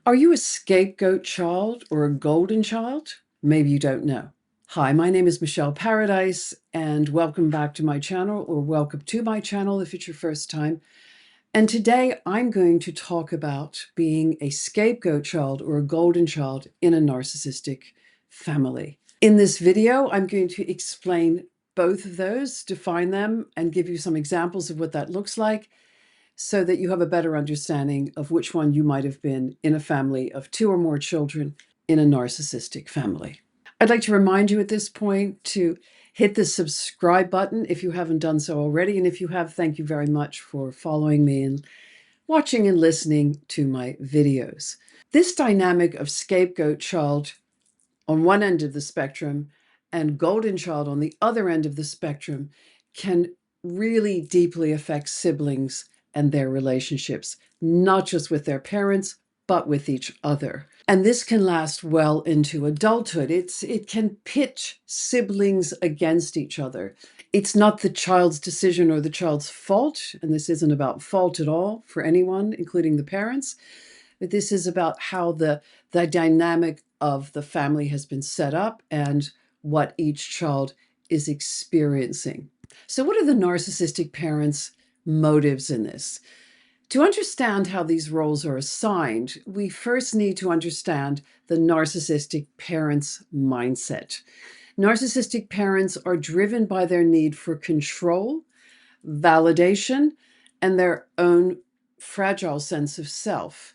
Are you a scapegoat child or a golden child? Maybe you don't know. Hi, my name is Michele Paradise, and welcome back to my channel, or welcome to my channel if it's your first time. And today I'm going to talk about being a scapegoat child or a golden child in a narcissistic family. In this video, I'm going to explain both of those, define them, and give you some examples of what that looks like, so that you have a better understanding of which one you might have been in a family of 2 or more children in a narcissistic family. I'd like to remind you at this point to hit the subscribe button if you haven't done so already. And if you have, thank you very much for following me and watching and listening to my videos. This dynamic of scapegoat child on one end of the spectrum and golden child on the other end of the spectrum can really deeply affect siblings and their relationships, not just with their parents, but with each other. And this can last well into adulthood. It can pit siblings against each other. It's not the child's decision or the child's fault, and this isn't about fault at all for anyone, including the parents, but this is about how the dynamic of the family has been set up and what each child is experiencing. So what are the narcissistic parents' motives in this? To understand how these roles are assigned, we first need to understand the narcissistic parent's mindset. Narcissistic parents are driven by their need for control, validation, and their own fragile sense of self.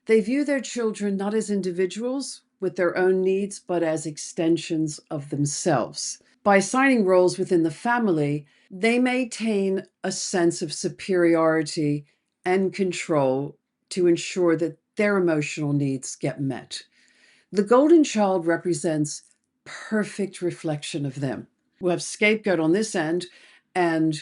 They view their children not as individuals with their own needs, but as extensions of themselves. By assigning roles within the family, they maintain a sense of superiority and control to ensure that their emotional needs get met. The golden child represents perfect reflection of them. We have scapegoat on this end and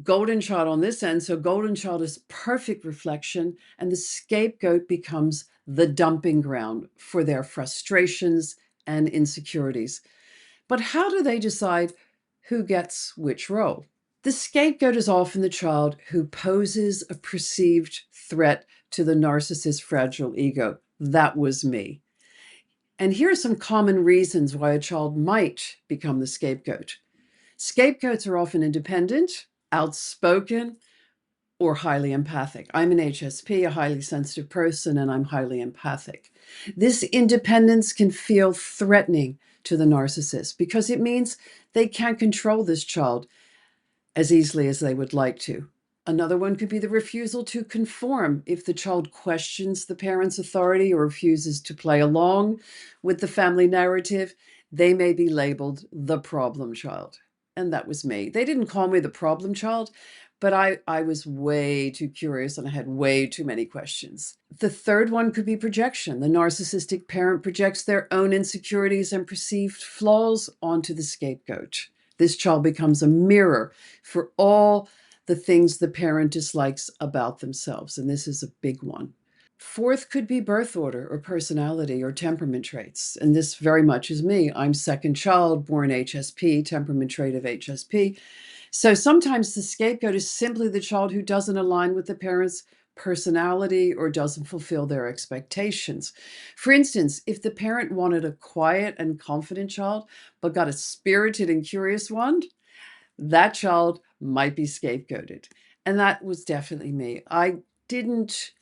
golden child on this end. So golden child is perfect reflection, and the scapegoat becomes the dumping ground for their frustrations and insecurities. But how do they decide who gets which role? The scapegoat is often the child who poses a perceived threat to the narcissist's fragile ego. That was me. And here are some common reasons why a child might become the scapegoat. Scapegoats are often independent, outspoken, or highly empathic. I'm an HSP, a highly sensitive person, and I'm highly empathic. This independence can feel threatening to the narcissist because it means they can't control this child as easily as they would like to. Another one could be the refusal to conform. If the child questions the parent's authority or refuses to play along with the family narrative, they may be labeled the problem child. And that was me. They didn't call me the problem child, but I was way too curious and I had way too many questions. The third one could be projection. The narcissistic parent projects their own insecurities and perceived flaws onto the scapegoat. This child becomes a mirror for all the things the parent dislikes about themselves, and this is a big one. Fourth could be birth order or personality or temperament traits, and this very much is me. I'm second child, born HSP, temperament trait of HSP. So sometimes the scapegoat is simply the child who doesn't align with the parent's personality or doesn't fulfill their expectations. For instance, if the parent wanted a quiet and confident child, but got a spirited and curious one, that child might be scapegoated. And that was definitely me. I didn't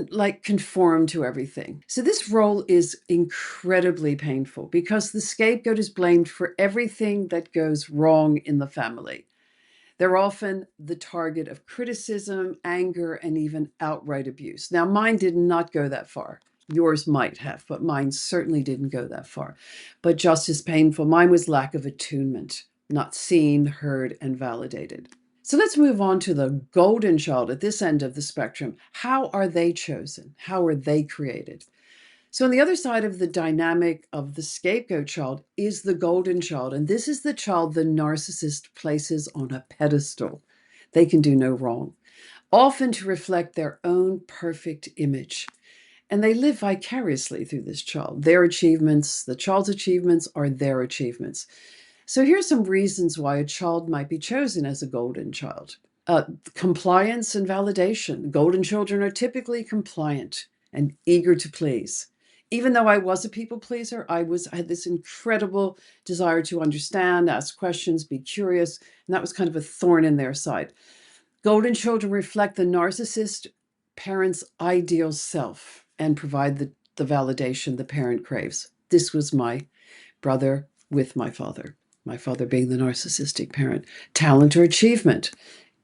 like conform to everything. So this role is incredibly painful because the scapegoat is blamed for everything that goes wrong in the family. They're often the target of criticism, anger, and even outright abuse. Now, mine did not go that far. Yours might have, but mine certainly didn't go that far. But just as painful, mine was lack of attunement, not seen, heard, and validated. So let's move on to the golden child at this end of the spectrum. How are they chosen? How are they created? So on the other side of the dynamic of the scapegoat child is the golden child. And this is the child the narcissist places on a pedestal. They can do no wrong, often to reflect their own perfect image. And they live vicariously through this child. Their achievements, the child's achievements, are their achievements. So here's some reasons why a child might be chosen as a golden child. Compliance and validation. Golden children are typically compliant and eager to please. Even though I was a people pleaser, I had this incredible desire to understand, ask questions, be curious, and that was kind of a thorn in their side. Golden children reflect the narcissist parent's ideal self and provide the validation the parent craves. This was my brother with my father being the narcissistic parent. Talent or achievement.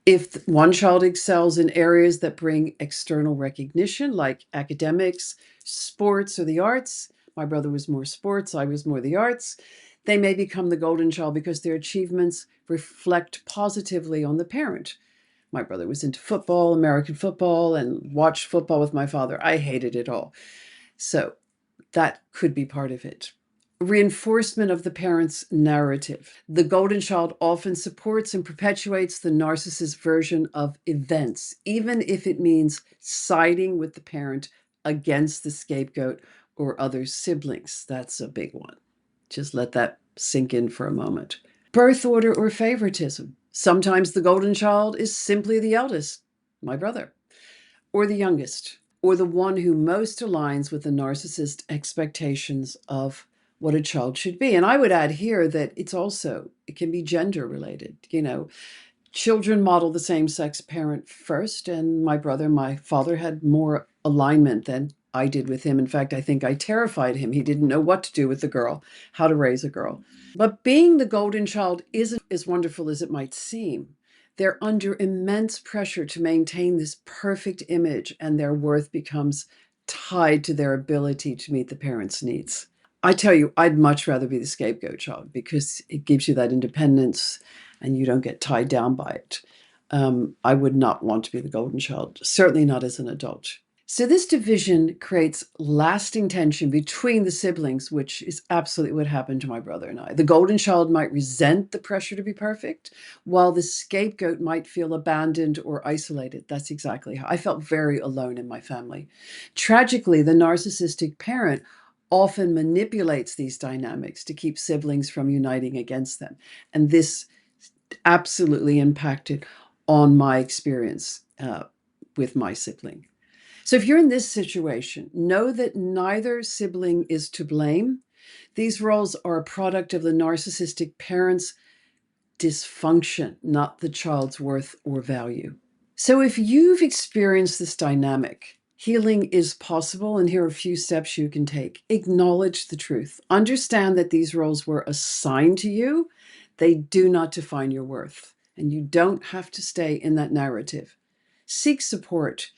If one child excels in areas that bring external recognition, like academics, sports, or the arts, my brother was more sports, I was more the arts, they may become the golden child because their achievements reflect positively on the parent. My brother was into football, American football, and watched football with my father. I hated it all. So that could be part of it. Reinforcement of the parent's narrative. The golden child often supports and perpetuates the narcissist's version of events, even if it means siding with the parent against the scapegoat or other siblings. That's a big one. Just let that sink in for a moment. Birth order or favoritism. Sometimes the golden child is simply the eldest, my brother, or the youngest, or the one who most aligns with the narcissist's expectations of what a child should be. And I would add here that it can be gender related. Children model the same-sex parent first, and my father had more alignment than I did with him. In fact, I think I terrified him. He didn't know what to do with the girl, how to raise a girl. But being the golden child isn't as wonderful as it might seem. They're under immense pressure to maintain this perfect image, and their worth becomes tied to their ability to meet the parent's needs. I tell you, I'd much rather be the scapegoat child because it gives you that independence and you don't get tied down by it. I would not want to be the golden child, certainly not as an adult. So this division creates lasting tension between the siblings, which is absolutely what happened to my brother and I. The golden child might resent the pressure to be perfect, while the scapegoat might feel abandoned or isolated. That's exactly how I felt, very alone in my family. Tragically, the narcissistic parent often manipulates these dynamics to keep siblings from uniting against them. And this absolutely impacted on my experience with my sibling. So if you're in this situation, know that neither sibling is to blame. These roles are a product of the narcissistic parent's dysfunction, not the child's worth or value. So if you've experienced this dynamic, healing is possible, and here are a few steps you can take. Acknowledge the truth. Understand that these roles were assigned to you. They do not define your worth, and you don't have to stay in that narrative. Seek support,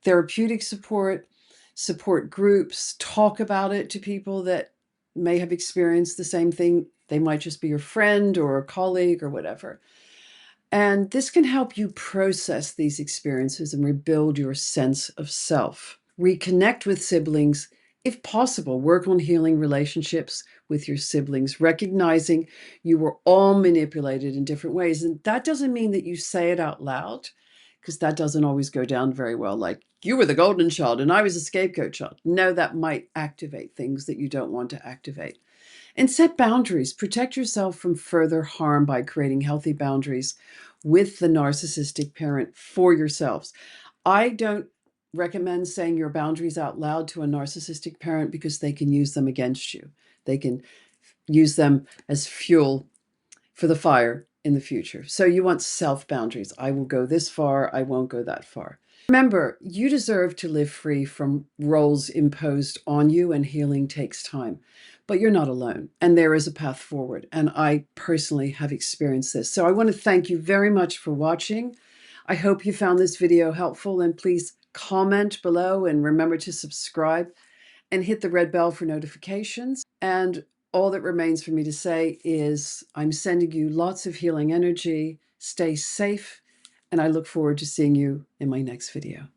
therapeutic support, support groups. Talk about it to people that may have experienced the same thing. They might just be your friend or a colleague or whatever. And this can help you process these experiences and rebuild your sense of self. Reconnect with siblings. If possible, work on healing relationships with your siblings, recognizing you were all manipulated in different ways. And that doesn't mean that you say it out loud, because that doesn't always go down very well. Like, you were the golden child and I was a scapegoat child. No, that might activate things that you don't want to activate. And set boundaries. Protect yourself from further harm by creating healthy boundaries with the narcissistic parent for yourselves. I don't recommend saying your boundaries out loud to a narcissistic parent because they can use them against you. They can use them as fuel for the fire in the future. So you want self-boundaries. I will go this far. I won't go that far. Remember, you deserve to live free from roles imposed on you, and healing takes time. But you're not alone, and there is a path forward. And I personally have experienced this. So I want to thank you very much for watching. I hope you found this video helpful, and please comment below and remember to subscribe and hit the red bell for notifications. And all that remains for me to say is I'm sending you lots of healing energy. Stay safe, and I look forward to seeing you in my next video.